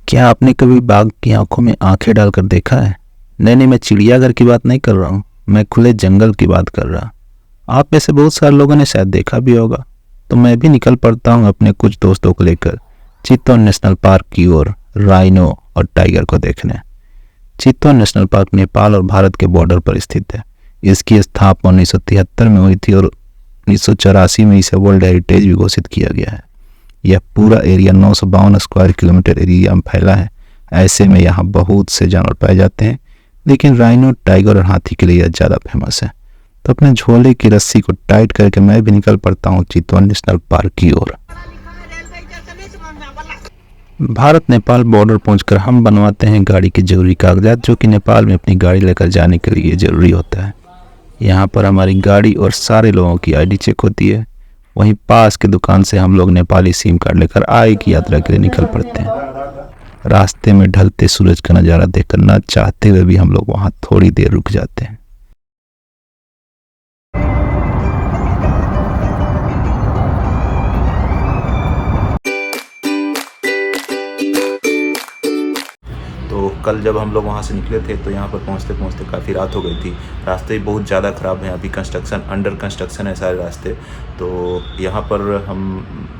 क्या आपने कभी बाघ की आंखों में आंखें डालकर देखा है? नहीं, मैं चिड़ियाघर की बात नहीं कर रहा हूँ। मैं खुले जंगल की बात कर रहा। आप में से बहुत सारे लोगों ने शायद देखा भी होगा। तो मैं भी निकल पड़ता हूँ अपने कुछ दोस्तों को लेकर चित्तौड़ नेशनल पार्क की ओर राइनो और टाइगर को देखने। चित्तौड़ नेशनल पार्क नेपाल और भारत के बॉर्डर पर स्थित है। इसकी स्थापना 1973 में हुई थी और 1984 में इसे वर्ल्ड हेरिटेज भी घोषित किया गया है। यह पूरा एरिया 952 स्क्वायर किलोमीटर एरिया में फैला है। ऐसे में यहाँ बहुत से जानवर पाए जाते हैं, लेकिन राइनो, टाइगर और हाथी के लिए यह ज़्यादा फेमस है। तो अपने झोले की रस्सी को टाइट करके मैं भी निकल पड़ता हूँ चित्तौड़ नेशनल पार्क की ओर। भारत नेपाल बॉर्डर पहुंचकर हम बनवाते हैं गाड़ी के जरूरी कागजात, जो कि नेपाल में अपनी गाड़ी लेकर जाने के लिए जरूरी होता है। यहाँ पर हमारी गाड़ी और सारे लोगों की आईडी चेक होती है। वहीं पास की दुकान से हम लोग नेपाली सिम कार्ड लेकर आगे की यात्रा के लिए निकल पड़ते हैं। रास्ते में ढलते सूरज का नज़ारा देखकर न चाहते हुए भी हम लोग वहाँ थोड़ी देर रुक जाते हैं। तो कल जब हम लोग वहाँ से निकले थे तो यहाँ पर पहुँचते पहुँचते काफ़ी रात हो गई थी। रास्ते बहुत ज़्यादा ख़राब हैं, अभी अंडर कंस्ट्रक्शन है सारे रास्ते। तो यहाँ पर हम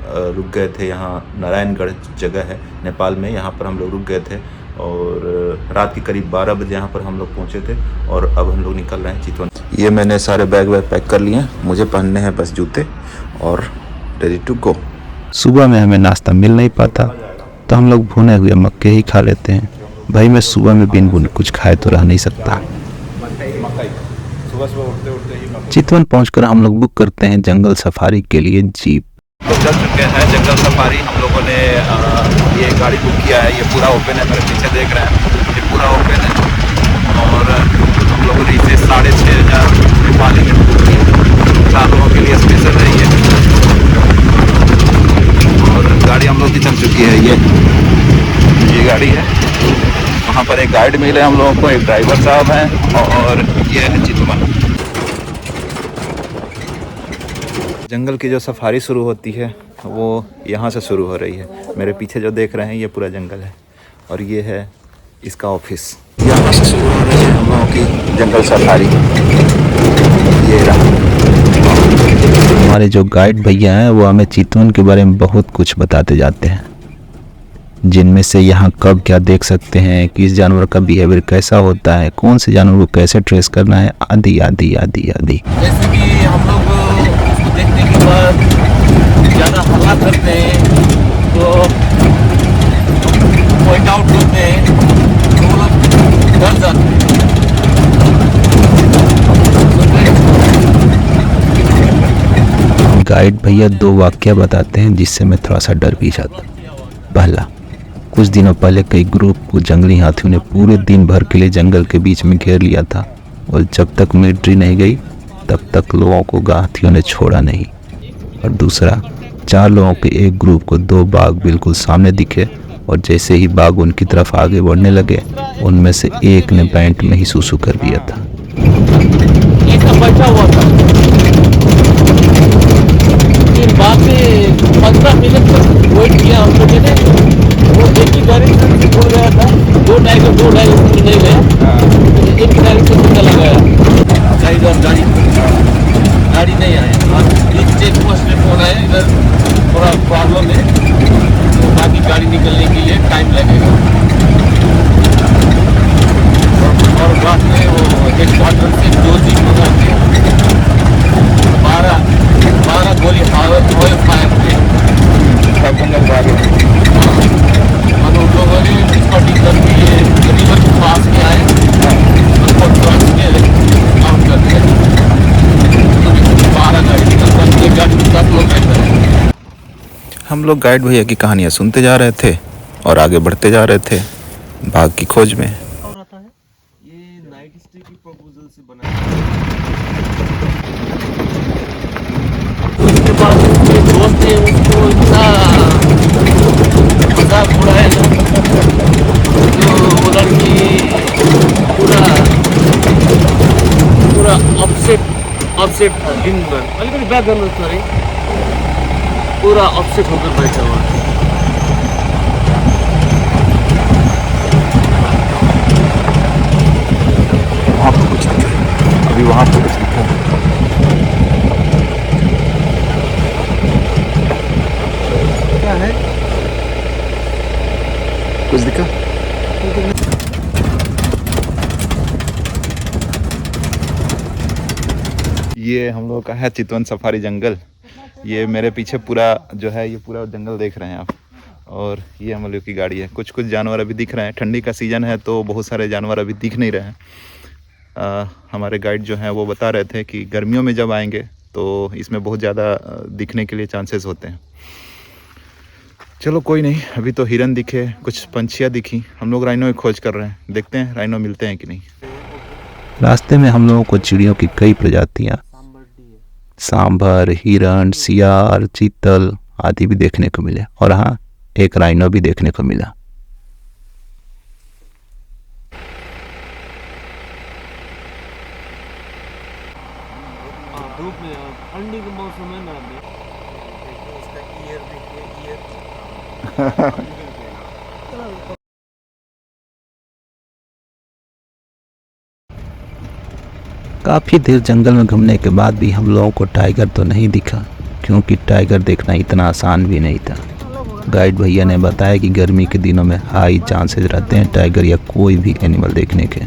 रुक गए थे। यहाँ नारायणगढ़ जगह है नेपाल में, यहाँ पर हम लोग रुक गए थे और रात के करीब 12 बजे यहाँ पर हम लोग पहुँचे थे और अब हम लोग निकल रहे हैं चितवन। ये मैंने सारे बैग वैग पैक कर लिए हैं, मुझे पहनने हैं बस जूते और रेडी टू गो। सुबह में हमें नाश्ता मिल नहीं पाता तो हम लोग भुने हुए मक्के ही खा लेते हैं। भाई मैं सुबह में बिन बुन कुछ खाए तो रह नहीं सकता। चितवन पहुंचकर हम लोग बुक करते हैं जंगल सफारी के लिए जीप। तो चल चुके हैं जंगल सफारी। हम लोगों ने ये गाड़ी बुक किया है। ये पूरा ओपन है, मेरे पीछे देख रहे हैं, ये पूरा ओपन है और हम लोगों ने इसे 6,500 नेपाली में बुक की। 4 लोगों के लिए स्पेशल है ये। और गाड़ी हम लोग की चल चुकी है। ये गाड़ी है। वहाँ पर एक गाइड मिले हम लोगों को, एक ड्राइवर साहब हैं और ये है चितवन। जंगल की जो सफारी शुरू होती है वो यहाँ से शुरू हो रही है। मेरे पीछे जो देख रहे हैं ये पूरा जंगल है और ये है इसका ऑफिस। यहाँ से शुरू हो रही है हम लोगों की जंगल सफारी। ये रहा। हमारे जो गाइड भैया हैं वो हमें चितवन के बारे में बहुत कुछ बताते जाते हैं, जिनमें से यहाँ कब क्या देख सकते हैं, किस जानवर का बिहेवियर कैसा होता है, कौन से जानवर को कैसे ट्रेस करना है, आदि आदि आदि आदि। जैसे कि हम लोग उसको देखने के बाद ज़्यादा हल्ला करते हैं तो पॉइंट आउट करते हैं तो वो लोग डर जाते हैं। गाइड भैया 2 वाक्य बताते हैं जिससे मैं थोड़ा सा डर भी जाता। पहला, कुछ दिनों पहले कई ग्रुप को जंगली हाथियों ने पूरे दिन भर के लिए जंगल के बीच में घेर लिया था और जब तक मिलिट्री नहीं गई तब तक लोगों को हाथियों ने छोड़ा नहीं। और दूसरा, 4 लोगों के एक ग्रुप को 2 बाघ बिल्कुल सामने दिखे और जैसे ही बाघ उनकी तरफ आगे बढ़ने लगे उनमें से एक ने पैंट में ही सूसू कर दिया था। फिर बाद में 15 मिनट तक वेट किया हम लोगों ने। वो एक ही डायरेक्शन से उड़ गया था। 2 डायरेक्शन से नहीं गया, एक ही डायरेक्शन से चला गया। इधर गाड़ी नहीं आया। बीच चेक पोस्ट पे फोन आया, इधर थोड़ा प्रॉब्लम है तो बाकी गाड़ी निकलने के लिए टाइम लगेगा। और बाद में वो एक क्वार्टर से 2 जीप मंगा के 12 गोली ऑयल फायर थे। और उन लोगों ने स्पॉटिंग करके रिवर के पास में आए और क्रॉस के आउट कर दिया। 12 गाड़ी निकल, एक गाड़ी के साथ लोग रहते हैं। हम लोग गाइड भैया की कहानियाँ सुनते जा रहे थे और आगे बढ़ते जा रहे थे बाघ की खोज में। ये नाइट स्टे की प्रपोजल से बना है। उसके बाद उसके दोस्त ने उसको इतना मजाक उड़ाया ना, तो वो लड़की पूरा अपसेट था दिन भर। अलिकति ब्याक गर्नु सरी, पूरा अपसेट होकर बैठा हुआ। कुछ दिखा? ये हम लोगों का है चितवन सफारी जंगल। ये मेरे पीछे पूरा जो है, ये पूरा जंगल देख रहे हैं आप। और ये हम लोग की गाड़ी है। कुछ कुछ जानवर अभी दिख रहे हैं। ठंडी का सीज़न है तो बहुत सारे जानवर अभी दिख नहीं रहे हैं। हमारे गाइड जो हैं वो बता रहे थे कि गर्मियों में जब आएंगे तो इसमें बहुत ज़्यादा दिखने के लिए चांसेस होते हैं। चलो कोई नहीं, अभी तो हिरन दिखे, कुछ पंछियाँ दिखी। हम लोग राइनो की खोज कर रहे हैं, देखते हैं राइनो मिलते हैं कि नहीं। रास्ते में हम लोगों को चिड़ियों की कई प्रजातियाँ, सांभर, हिरण, सियार, चीतल आदि भी देखने को मिले। और हाँ, एक राइनो भी देखने को मिला। धूप में ठंडी के मौसम है ना, उसका ईयर देखिए, ईयर काफ़ी देर जंगल में घूमने के बाद भी हम लोगों को टाइगर तो नहीं दिखा, क्योंकि टाइगर देखना इतना आसान भी नहीं था। गाइड भैया ने बताया कि गर्मी के दिनों में हाई चांसेस रहते हैं टाइगर या कोई भी एनिमल देखने के।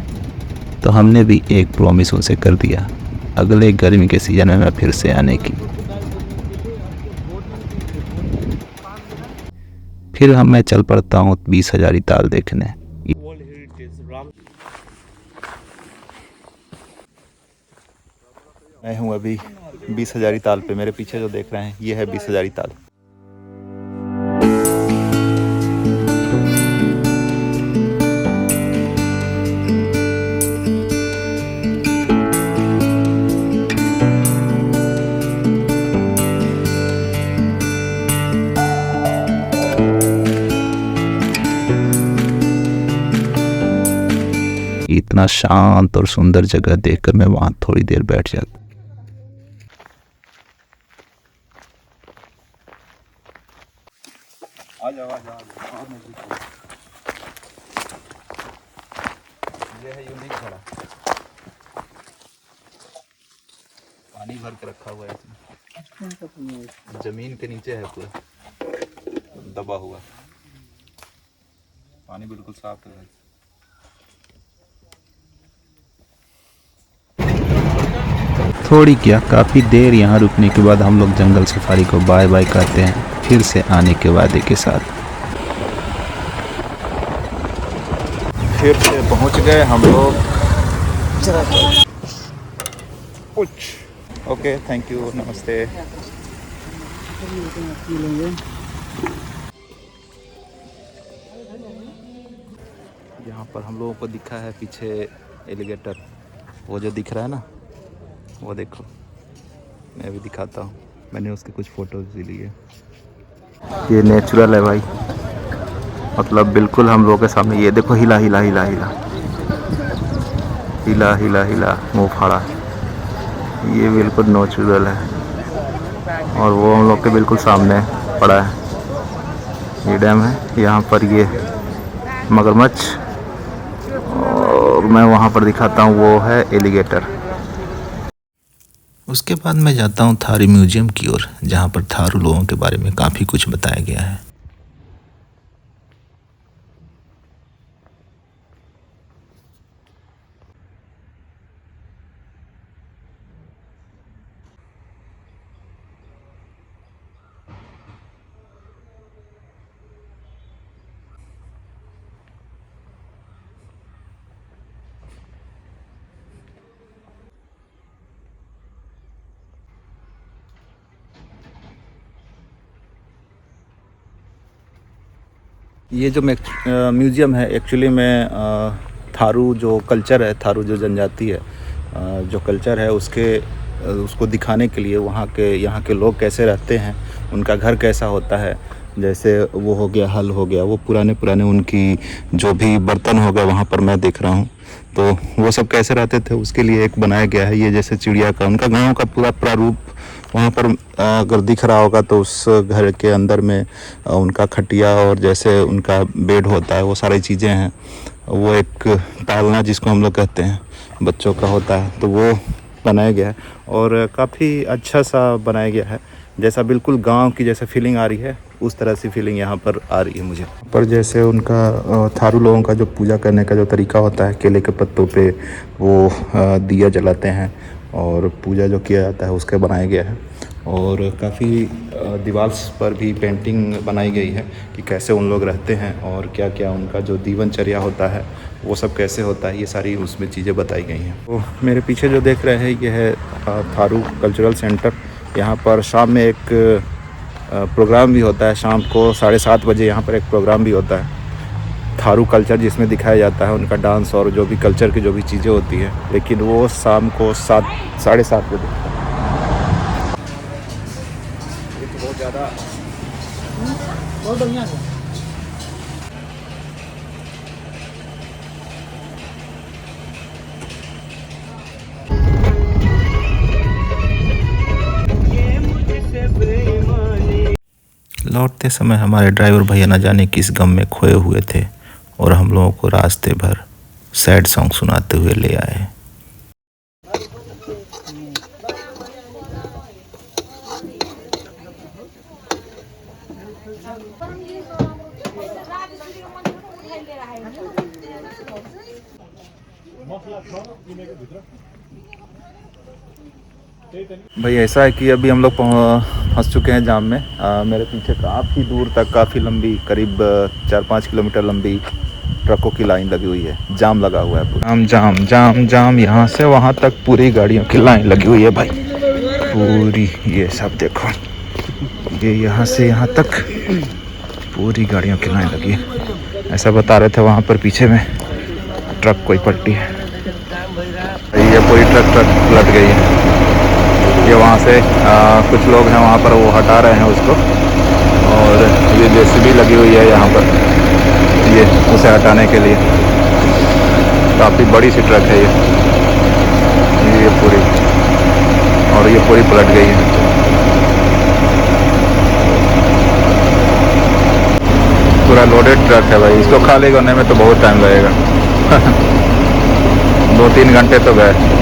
तो हमने भी एक प्रॉमिस उनसे कर दिया, अगले गर्मी के सीजन में मैं फिर से आने की। फिर मैं चल पड़ता हूँ 20 हजारी ताल देखने। मैं हूँ अभी 20 हजारी ताल पे। मेरे पीछे जो देख रहे हैं ये है 20 हजारी ताल। इतना शांत और सुंदर जगह देखकर मैं वहां थोड़ी देर बैठ जाता। ये है यूनिक घड़ा, पानी भर के रखा हुआ है इसमें, जमीन के नीचे है, पूरा दबा हुआ, पानी बिल्कुल साफ है। थोड़ी क्या, काफ़ी देर यहाँ रुकने के बाद हम लोग जंगल सफारी को बाय बाय कहते हैं, फिर से आने के वादे के साथ। फिर से पहुँच गए हम लोग। ओके, थैंक यू, नमस्ते। यहाँ पर हम लोगों को दिखा है पीछे एलिगेटर, वो जो दिख रहा है ना, वो देखो। मैं भी दिखाता हूँ, मैंने उसके कुछ फ़ोटोज़ भी लिए। ये नेचुरल है भाई, मतलब बिल्कुल हम लोगों के सामने। ये देखो, हिला हिला हिला हिला हिला हिला हिला मुँह फाड़ा। ये बिल्कुल नेचुरल है, और वो हम लोग के बिल्कुल सामने पड़ा है। ये डैम है, यहाँ पर ये मगरमच्छ, और मैं वहाँ पर दिखाता हूँ, वो है एलिगेटर। उसके बाद मैं जाता हूँ थारू म्यूजियम की ओर, जहाँ पर थारू लोगों के बारे में काफ़ी कुछ बताया गया है। ये जो म्यूज़ियम है, एक्चुअली में थारू जो कल्चर है, थारू जो जनजाति है, जो कल्चर है उसको दिखाने के लिए, यहाँ के लोग कैसे रहते हैं, उनका घर कैसा होता है। जैसे वो हो गया, हल हो गया, वो पुराने उनकी जो भी बर्तन हो गए वहाँ पर मैं देख रहा हूँ, तो वो सब कैसे रहते थे उसके लिए एक बनाया गया है। ये जैसे चिड़िया का, उनका गाँव का पूरा प्रारूप वहाँ पर अगर दिख रहा होगा, तो उस घर के अंदर में उनका खटिया और जैसे उनका बेड होता है, वो सारी चीज़ें हैं। वो एक पालना जिसको हम लोग कहते हैं, बच्चों का होता है, तो वो बनाया गया है और काफ़ी अच्छा सा बनाया गया है। जैसा बिल्कुल गांव की जैसे फीलिंग आ रही है, उस तरह से फीलिंग यहाँ पर आ रही है मुझे। पर जैसे उनका थारू लोगों का जो पूजा करने का जो तरीका होता है, केले के पत्तों पे वो दिया जलाते हैं और पूजा जो किया जाता है उसके बनाया गया है। और काफ़ी दीवार पर भी पेंटिंग बनाई गई है कि कैसे उन लोग रहते हैं और क्या क्या उनका जो जीवनचर्या होता है वो सब कैसे होता है, ये सारी उसमें चीज़ें बताई गई हैं। तो मेरे पीछे जो देख रहे हैं ये है थारू कल्चरल सेंटर। यहाँ पर शाम में एक प्रोग्राम भी होता है, शाम को 7:30 बजे यहाँ पर एक प्रोग्राम भी होता है थारू कल्चर, जिसमें दिखाया जाता है उनका डांस और जो भी कल्चर की जो भी चीज़ें होती हैं, लेकिन वो शाम को 7-7:30 बजे। बहुत ज़्यादा बहुत बढ़िया है। लौटते समय हमारे ड्राइवर भैया न जाने किस गम में खोए हुए थे और हम लोगों को रास्ते भर सैड सॉन्ग सुनाते हुए ले आए। भाई ऐसा है कि अभी हम लोग फंस चुके हैं जाम में। मेरे पीछे काफ़ी दूर तक, काफ़ी लंबी, करीब 4-5 किलोमीटर लंबी ट्रकों की लाइन लगी हुई है, जाम लगा हुआ है। जाम जाम जाम जाम, यहाँ से वहाँ तक पूरी गाड़ियों की लाइन लगी हुई है भाई, पूरी। ये सब देखो, ये यहाँ से यहाँ तक पूरी गाड़ियों की लाइन लगी है। ऐसा बता रहे थे वहाँ पर पीछे में ट्रक कोई पलटी है, ये पूरी ट्रक पलट गई है। ये वहाँ से कुछ लोग हैं वहाँ पर, वो हटा रहे हैं उसको, और ये जेसीबी लगी हुई है यहाँ पर, ये उसे हटाने के लिए। काफ़ी बड़ी सी ट्रक है ये पूरी, और ये पूरी पलट गई है। पूरा लोडेड ट्रक है भाई, इसको खाली करने में तो बहुत टाइम लगेगा 2-3 घंटे तो गए।